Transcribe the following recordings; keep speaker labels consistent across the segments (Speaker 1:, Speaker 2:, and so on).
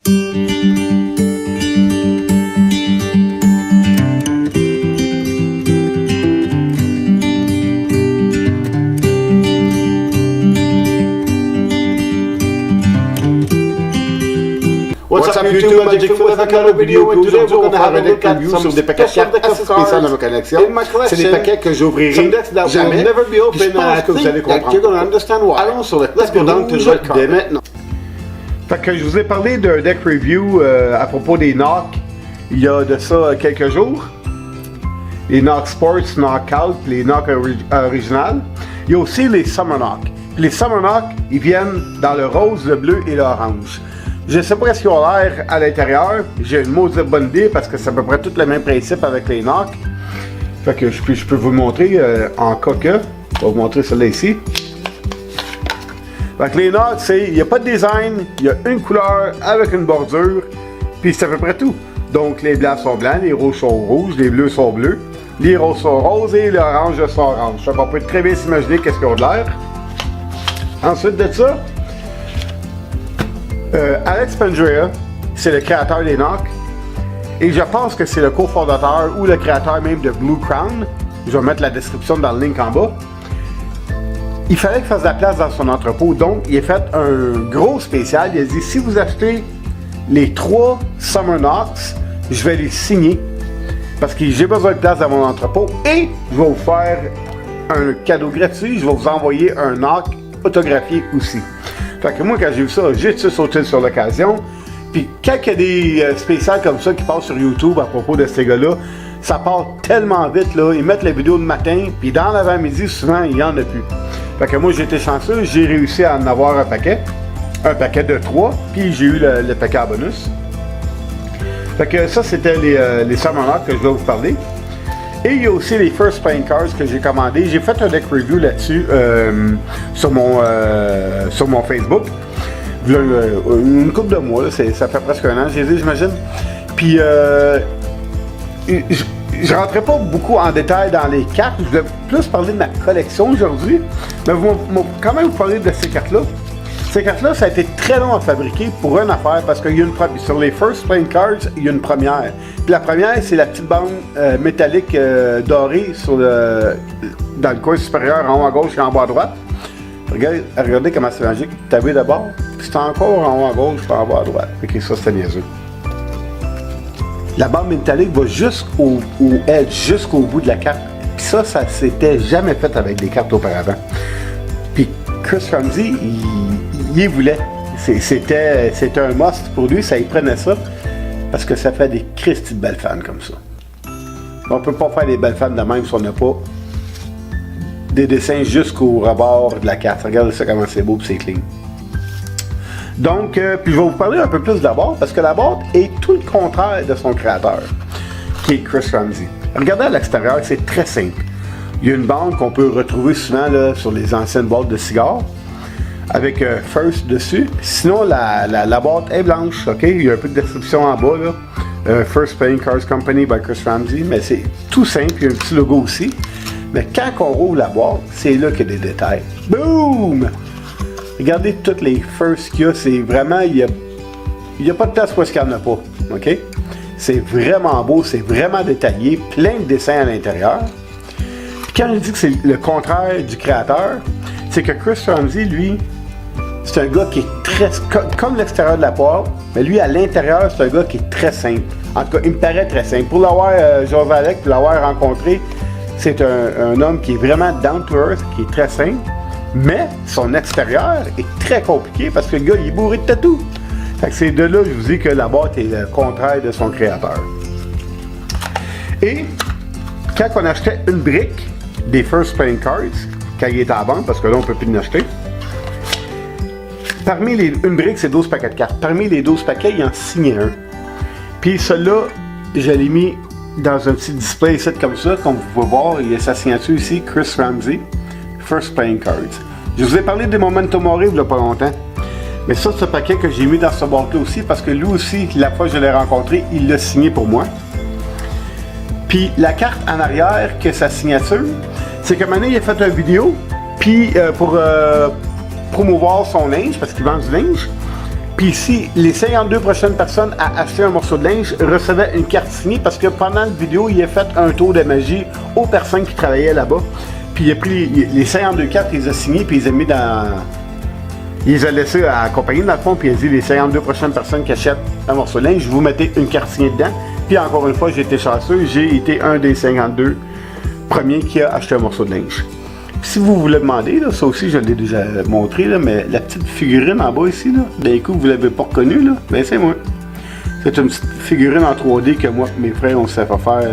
Speaker 1: What's up YouTube, Magic Foot avec une autre vidéo. Aujourd'hui, on va faire une review sur des paquets assez spéciaux dans ma collection. C'est des paquets que j'ouvrirai jamais. Je pense que vous allez comprendre. Allons sur le Let's go down to dès maintenant. Fait que je vous ai parlé d'un deck review à propos des Nock il y a de ça quelques jours. Les Nock Sports, Knockout, les Nock originales. Il y a aussi les Summer Nock. Les Summer Nock, ils viennent dans le rose, le bleu et l'orange. Je ne sais pas ce qu'ils ont l'air à l'intérieur. J'ai une maudite bonne idée parce que c'est à peu près tout le même principe avec les Nock. Fait que je peux vous le montrer en cas que. Je vais vous montrer celle-là ici. Fait que les Nock, il n'y a pas de design, il y a une couleur avec une bordure, puis c'est à peu près tout. Donc les blancs sont blancs, les rouges sont rouges, les bleus sont bleus, les roses sont roses et les oranges sont oranges. Fait qu'on peut très bien s'imaginer qu'est-ce qu'ils ont de l'air. Ensuite de ça, Alex Pandrea, c'est le créateur des Nock, et je pense que c'est le cofondateur ou le créateur même de Blue Crown. Je vais mettre la description dans le link en bas. Il fallait qu'il fasse de la place dans son entrepôt, donc il a fait un gros spécial. Il a dit, si vous achetez les 3 Summer Knocks, je vais les signer, parce que j'ai besoin de place dans mon entrepôt, et je vais vous faire un cadeau gratuit, je vais vous envoyer un Nock autographié aussi. Fait que moi, quand j'ai vu ça, j'ai tout sauté sur l'occasion. Puis quand il y a des spéciales comme ça qui passent sur YouTube à propos de ces gars-là, ça part tellement vite, là. Ils mettent la vidéo le matin, puis dans l'avant-midi, souvent, il n'y en a plus. Fait que moi, j'ai été chanceux, j'ai réussi à en avoir un paquet de 3, puis j'ai eu le paquet en bonus. Fait que ça, c'était les Summer Nock que je vais vous parler. Et il y a aussi les First Playing Cards que j'ai commandé. J'ai fait un deck review là-dessus sur mon Facebook. Une couple de mois, là, ça fait presque un an, j'ai dit, j'imagine. Puis, je rentrais pas beaucoup en détail dans les cartes. Je voulais plus parler de ma collection aujourd'hui. Mais je vais quand même vous parler de ces cartes-là. Ces cartes-là, ça a été très long à fabriquer pour une affaire parce qu'il y a une première. Sur les First Playing Cards, il y a une première. Puis la première, c'est la petite bande métallique dorée dans le coin supérieur, en haut à gauche et en bas à droite. Regardez comment c'est magique. T'as vu d'abord, puis c'est encore en haut à gauche et en bas à droite. Ok, ça c'est niaiseux. La bande métallique va jusqu'au edge, jusqu'au bout de la carte. Puis ça s'était jamais fait avec des cartes auparavant. Puis Chris Ramsey, il y voulait. C'était un must pour lui, ça y prenait ça. Parce que ça fait des Christy de belles fans comme ça. On peut pas faire des belles fans de même si on n'a pas des dessins jusqu'au rebord de la carte. Regardez ça comment c'est beau et c'est clean. Donc, puis je vais vous parler un peu plus de la boîte, parce que la boîte est tout le contraire de son créateur, qui est Chris Ramsey. Regardez à l'extérieur, c'est très simple. Il y a une bande qu'on peut retrouver souvent là, sur les anciennes boîtes de cigares, avec First dessus. Sinon, la boîte est blanche, ok? Il y a un peu de description en bas, là. First Playing Cards Company by Chris Ramsey, mais c'est tout simple, il y a un petit logo aussi. Mais quand on rouvre la boîte, c'est là qu'il y a des détails. Boom! Regardez toutes les First qu'il y a, c'est vraiment, il n'y a pas de place où est-ce qu'il n'y en a pas, ok? C'est vraiment beau, c'est vraiment détaillé, plein de dessins à l'intérieur. Quand je dis que c'est le contraire du créateur, c'est que Chris Ramsey, lui, c'est un gars qui est très, comme l'extérieur de la boîte, mais lui, à l'intérieur, c'est un gars qui est très simple. En tout cas, il me paraît très simple. Pour l'avoir joué avec, pour l'avoir rencontré, c'est un homme qui est vraiment down to earth, qui est très simple. Mais son extérieur est très compliqué parce que le gars, il est bourré de tatou. Fait que c'est de là que je vous dis que la boîte est le contraire de son créateur. Et quand on achetait une brique des First Playing Cards, quand il était à vente, parce que là, on ne peut plus en acheter, une brique, c'est 12 paquets de cartes. Parmi les 12 paquets, il en signait un. Puis celui-là, je l'ai mis dans un petit display ici comme ça, comme vous pouvez voir, il y a sa signature ici, Chris Ramsey, First Playing Cards. Je vous ai parlé des Memento Mori il n'y a pas longtemps. Mais ça, c'est un paquet que j'ai mis dans ce boîte-là aussi, parce que lui aussi, la fois que je l'ai rencontré, il l'a signé pour moi. Puis la carte en arrière, que sa signature, c'est que maintenant, il a fait une vidéo, puis pour promouvoir son linge, parce qu'il vend du linge, Puis ici, les 52 prochaines personnes à acheter un morceau de linge recevaient une carte signée parce que pendant la vidéo, il a fait un tour de magie aux personnes qui travaillaient là-bas. Puis il a pris les 52 cartes, il les a signées, puis il les a mis dans... Il les a laissés à la compagnie dans le fond, puis il a dit les 52 prochaines personnes qui achètent un morceau de linge, vous mettez une carte signée dedans. Puis encore une fois, j'ai été chanceux, j'ai été un des 52 premiers qui a acheté un morceau de linge. Puis si vous vous le demandez, là, ça aussi je l'ai déjà montré, là, mais la petite figurine en bas ici, là, d'un coup vous ne l'avez pas reconnue, là, ben c'est moi. C'est une petite figurine en 3D que moi et mes frères on s'est fait faire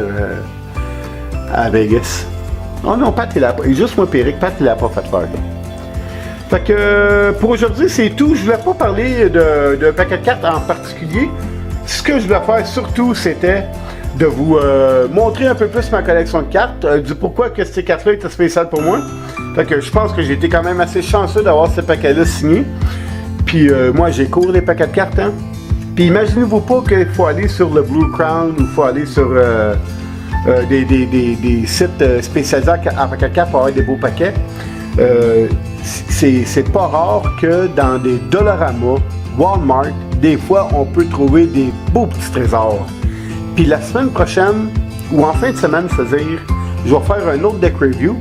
Speaker 1: à Vegas. Oh non, Pat il l'a pas, juste moi et Eric, Pat il l'a pas fait faire. Là. Fait que pour aujourd'hui c'est tout. Je voulais pas parler d'un paquet de cartes en particulier. Ce que je voulais faire surtout c'était de vous montrer un peu plus ma collection de cartes, du pourquoi que ces cartes-là étaient spéciales pour moi. Fait que je pense que j'ai été quand même assez chanceux d'avoir ces paquets-là signés. Puis moi j'ai cours les paquets de cartes, hein. Puis imaginez-vous pas qu'il faut aller sur le Blue Crown ou il faut aller sur des sites spécialisés en paquets de cartes pour avoir des beaux paquets. C'est pas rare que dans des Dollarama, Walmart, des fois on peut trouver des beaux petits trésors. Puis la semaine prochaine, ou en fin de semaine, c'est-à-dire, je vais faire un autre deck review.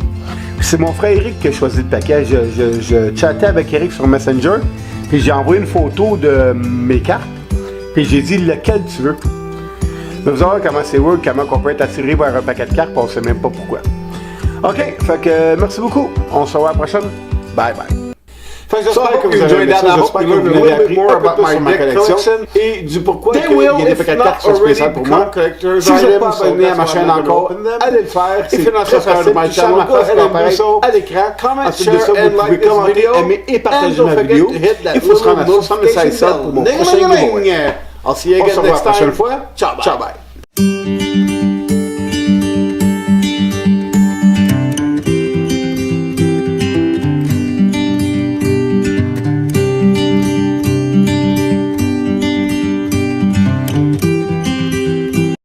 Speaker 1: C'est mon frère Eric qui a choisi le paquet. Je chattais avec Eric sur Messenger, puis j'ai envoyé une photo de mes cartes, puis j'ai dit lequel tu veux. Mais vous allez voir comment c'est weird, comment on peut être attiré vers un paquet de cartes, puis on sait même pas pourquoi. Ok, fait que merci beaucoup. On se revoit à la prochaine. Bye bye.
Speaker 2: J'espère que vous avez aimé ça, j'espère que vous avez appris un peu plus sur ma collection et du pourquoi il y a des paquets de cartes qui sont spéciales pour moi. Si vous n'êtes pas abonné à ma chaîne encore, allez le faire. C'est très facile, touchez ma cloche à l'écran. Ensuite de ça, vous pouvez commenter, aimer et partager ma vidéo. Il faut se rendre à 76 subs pour mon prochain giveaway. On se revoit la prochaine fois. Ciao, bye.